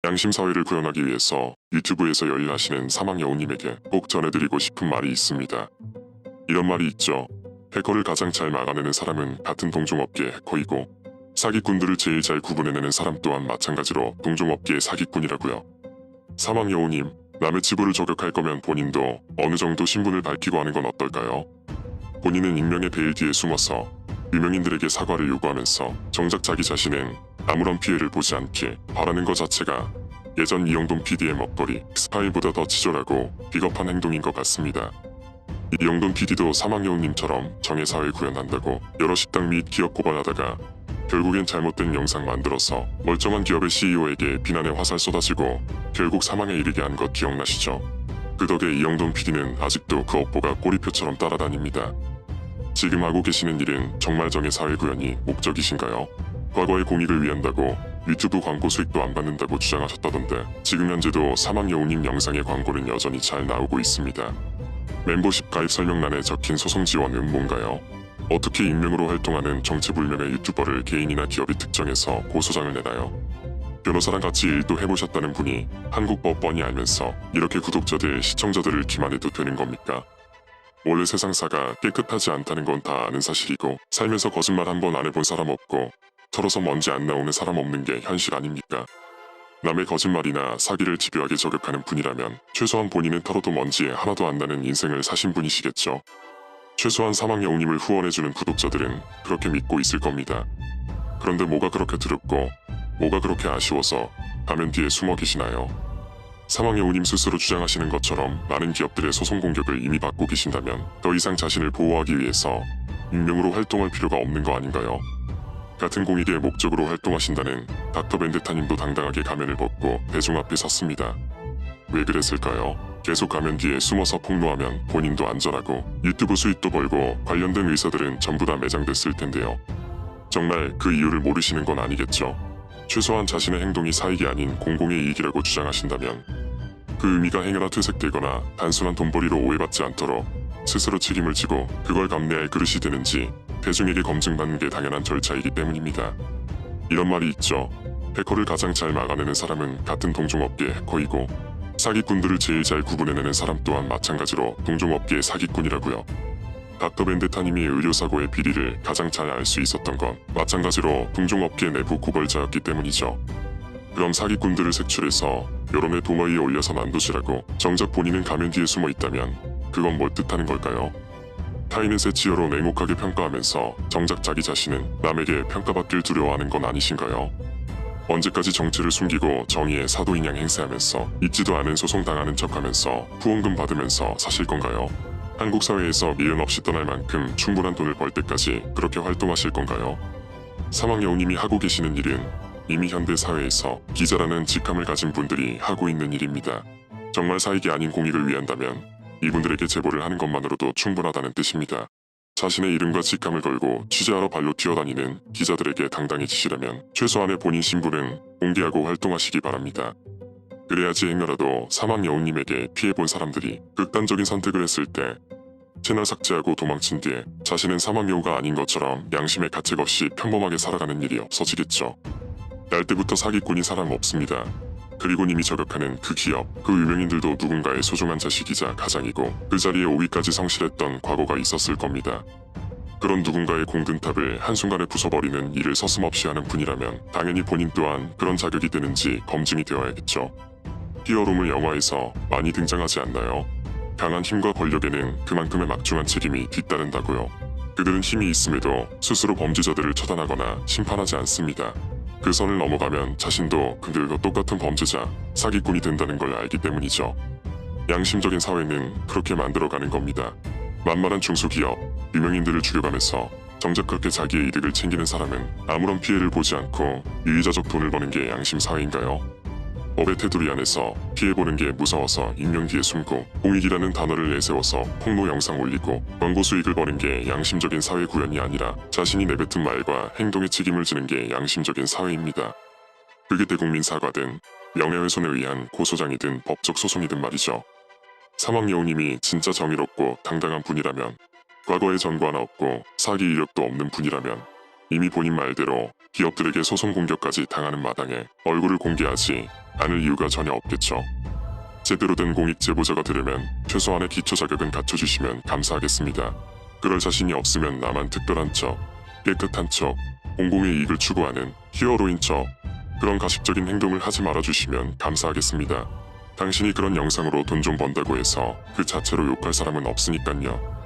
양심사회를 구현하기 위해서 유튜브에서 열일하시는 사망여우님에게 꼭 전해드리고 싶은 말이 있습니다. 이런 말이 있죠. 해커를 가장 잘 막아내는 사람은 같은 동종업계의 해커이고, 사기꾼들을 제일 잘 구분해내는 사람 또한 마찬가지로 동종업계의 사기꾼이라고요. 사망여우님, 남의 치부를 저격할 거면 본인도 어느 정도 신분을 밝히고 하는 건 어떨까요? 본인은 익명의 베일 뒤에 숨어서 유명인들에게 사과를 요구하면서 정작 자기 자신은 아무런 피해를 보지 않길 바라는 것 자체가 예전 이영돈 PD의 먹거리 스파이보다 더 치졸하고 비겁한 행동인 것 같습니다. 이영돈 PD도 사망여우님처럼 정의사회 구현한다고 여러 식당 및 기업 고발하다가 결국엔 잘못된 영상 만들어서 멀쩡한 기업의 CEO에게 비난의 화살 쏟아지고 결국 사망에 이르게 한 것 기억나시죠? 그 덕에 이영돈 PD는 아직도 그 업보가 꼬리표처럼 따라다닙니다. 지금 하고 계시는 일은 정말 정의사회 구현이 목적이신가요? 과거의 공익을 위한다고 유튜브 광고 수익도 안 받는다고 주장하셨다던데 지금 현재도 사망여우님 영상의 광고는 여전히 잘 나오고 있습니다. 멤버십 가입 설명란에 적힌 소송 지원은 뭔가요? 어떻게 익명으로 활동하는 정체불명의 유튜버를 개인이나 기업이 특정해서 고소장을 내나요? 변호사랑 같이 일도 해보셨다는 분이 한국 법 뻔히 알면서 이렇게 구독자들, 시청자들을 기만해도 되는 겁니까? 원래 세상사가 깨끗하지 않다는 건 다 아는 사실이고 살면서 거짓말 한 번 안 해본 사람 없고 털어서 먼지 안 나오는 사람 없는 게 현실 아닙니까? 남의 거짓말이나 사기를 집요하게 저격하는 분이라면 최소한 본인은 털어도 먼지에 하나도 안 나는 인생을 사신 분이시겠죠. 최소한 사망여우님을 후원해주는 구독자들은 그렇게 믿고 있을 겁니다. 그런데 뭐가 그렇게 두렵고 뭐가 그렇게 아쉬워서 가면 뒤에 숨어 계시나요? 사망여우님 스스로 주장하시는 것처럼 많은 기업들의 소송 공격을 이미 받고 계신다면 더 이상 자신을 보호하기 위해서 익명으로 활동할 필요가 없는 거 아닌가요? 같은 공익의 목적으로 활동하신다는 닥터 벤데타님도 당당하게 가면을 벗고 대중 앞에 섰습니다. 왜 그랬을까요? 계속 가면 뒤에 숨어서 폭로하면 본인도 안전하고 유튜브 수익도 벌고 관련된 의사들은 전부 다 매장됐을 텐데요. 정말 그 이유를 모르시는 건 아니겠죠? 최소한 자신의 행동이 사익이 아닌 공공의 이익이라고 주장하신다면 그 의미가 행여나 퇴색되거나 단순한 돈벌이로 오해받지 않도록 스스로 책임을 지고 그걸 감내할 그릇이 되는지 대중에게 검증받는 게 당연한 절차이기 때문입니다. 이런 말이 있죠. 해커를 가장 잘 막아내는 사람은 같은 동종업계의 해커이고 사기꾼들을 제일 잘 구분해내는 사람 또한 마찬가지로 동종업계의 사기꾼이라고요. 닥터 벤데타님이 의료사고의 비리를 가장 잘 알 수 있었던 건 마찬가지로 동종업계 내부 고발자였기 때문이죠. 그럼 사기꾼들을 색출해서 여론의 도마 위에 올려서 난도질하고 정작 본인은 가면 뒤에 숨어 있다면 그건 뭘 뜻하는 걸까요? 타인을 세치어로 냉혹하게 평가하면서 정작 자기 자신은 남에게 평가받길 두려워하는 건 아니신가요? 언제까지 정체를 숨기고 정의의 사도인양 행세하면서 있지도 않은 소송 당하는 척하면서 후원금 받으면서 사실 건가요? 한국 사회에서 미련 없이 떠날 만큼 충분한 돈을 벌 때까지 그렇게 활동하실 건가요? 사망여우님이 하고 계시는 일은 이미 현대 사회에서 기자라는 직함을 가진 분들이 하고 있는 일입니다. 정말 사익이 아닌 공익을 위한다면 이분들에게 제보를 하는 것만으로도 충분하다는 뜻입니다. 자신의 이름과 직함을 걸고 취재하러 발로 뛰어다니는 기자들에게 당당해지시려면 최소한의 본인 신분은 공개하고 활동하시기 바랍니다. 그래야지 행여라도 사망여우님에게 피해본 사람들이 극단적인 선택을 했을 때 채널 삭제하고 도망친 뒤에 자신은 사망여우가 아닌 것처럼 양심의 가책 없이 평범하게 살아가는 일이 없어지겠죠. 날 때부터 사기꾼이 사람 없습니다. 그리고 님이 저격하는 그 기업, 그 유명인들도 누군가의 소중한 자식이자 가장이고 그 자리에 오기까지 성실했던 과거가 있었을 겁니다. 그런 누군가의 공든탑을 한순간에 부숴버리는 일을 서슴없이 하는 분이라면 당연히 본인 또한 그런 자격이 되는지 검증이 되어야겠죠. 히어로물 영화에서 많이 등장하지 않나요? 강한 힘과 권력에는 그만큼의 막중한 책임이 뒤따른다고요. 그들은 힘이 있음에도 스스로 범죄자들을 처단하거나 심판하지 않습니다. 그 선을 넘어가면 자신도 그들과 똑같은 범죄자, 사기꾼이 된다는 걸 알기 때문이죠. 양심적인 사회는 그렇게 만들어가는 겁니다. 만만한 중소기업, 유명인들을 죽여가면서 정작 그렇게 자기의 이득을 챙기는 사람은 아무런 피해를 보지 않고 유의자적 돈을 버는 게 양심 사회인가요? 법의 테두리 안에서 피해보는 게 무서워서 익명 뒤에 숨고 공익이라는 단어를 내세워서 폭로 영상 올리고 광고 수익을 버는 게 양심적인 사회 구현이 아니라 자신이 내뱉은 말과 행동에 책임을 지는 게 양심적인 사회입니다. 그게 대국민 사과든 명예훼손에 의한 고소장이든 법적 소송이든 말이죠. 사망여우님이 진짜 정의롭고 당당한 분이라면 과거에 전과 하나 없고 사기 이력도 없는 분이라면 이미 본인 말대로 기업들에게 소송 공격까지 당하는 마당에 얼굴을 공개하지 않을 이유가 전혀 없겠죠. 제대로 된 공익 제보자가 되려면 최소한의 기초 자격은 갖춰주시면 감사하겠습니다. 그럴 자신이 없으면 나만 특별한 척, 깨끗한 척, 공공의 이익을 추구하는 히어로인 척, 그런 가식적인 행동을 하지 말아주시면 감사하겠습니다. 당신이 그런 영상으로 돈 좀 번다고 해서 그 자체로 욕할 사람은 없으니깐요.